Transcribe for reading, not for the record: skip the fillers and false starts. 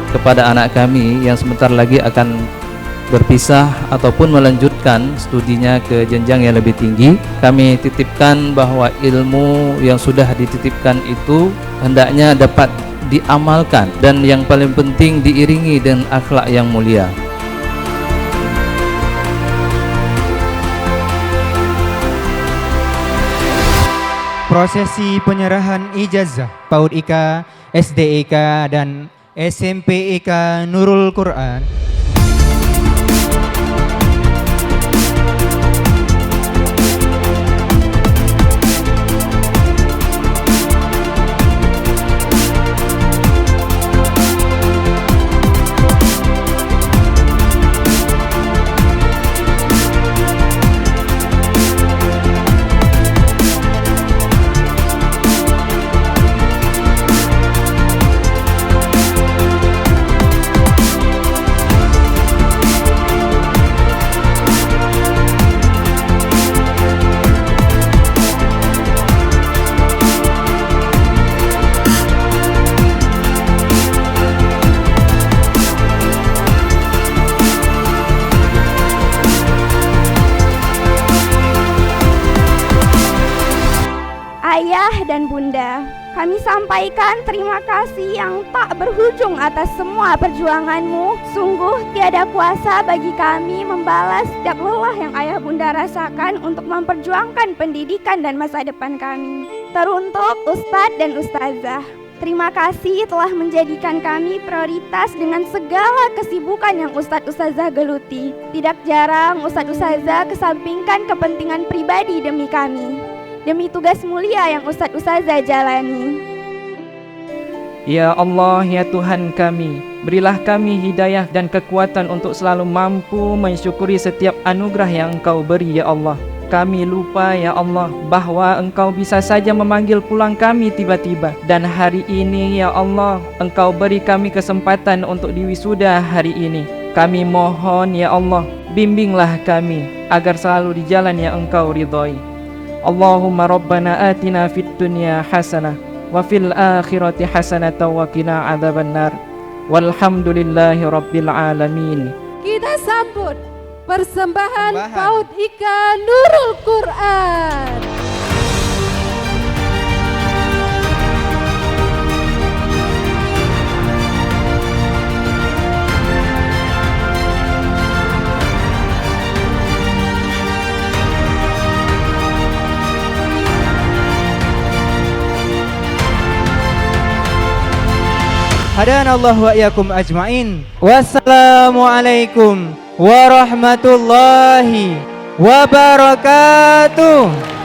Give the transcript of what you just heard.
Kepada anak kami yang sebentar lagi akan berpisah ataupun melanjutkan studinya ke jenjang yang lebih tinggi, kami titipkan bahwa ilmu yang sudah dititipkan itu hendaknya dapat diamalkan dan yang paling penting diiringi dengan akhlak yang mulia. Prosesi penyerahan ijazah PAUD IK, SD IK, dan SMP IK Nurul Quran Ayah dan Bunda, kami sampaikan terima kasih yang tak berhujung atas semua perjuanganmu. Sungguh tiada kuasa bagi kami membalas setiap lelah yang Ayah Bunda rasakan untuk memperjuangkan pendidikan dan masa depan kami. Teruntuk Ustadz dan Ustazah, terima kasih telah menjadikan kami prioritas dengan segala kesibukan yang Ustadz Ustazah geluti. Tidak jarang Ustadz Ustazah kesampingkan kepentingan pribadi demi kami, demi tugas mulia yang Ustadz Ustazah jalani. Ya Allah, ya Tuhan kami, berilah kami hidayah dan kekuatan untuk selalu mampu mensyukuri setiap anugerah yang Engkau beri, ya Allah. Kami lupa, ya Allah, bahwa Engkau bisa saja memanggil pulang kami tiba-tiba. Dan hari ini, ya Allah, Engkau beri kami kesempatan untuk diwisuda hari ini. Kami mohon, ya Allah, bimbinglah kami agar selalu di jalan yang Engkau ridhoi. Allahumma rabbana atina fid dunya hasanah wa fil akhirati hasanatan wa qina adzabannar. Walhamdulillahi rabbil alamin. Kita sambut persembahan PAUD IK Nurul Quran. Hadanallahu wa iyyakum ajmain. Wassalamualaikum warahmatullahi wabarakatuh.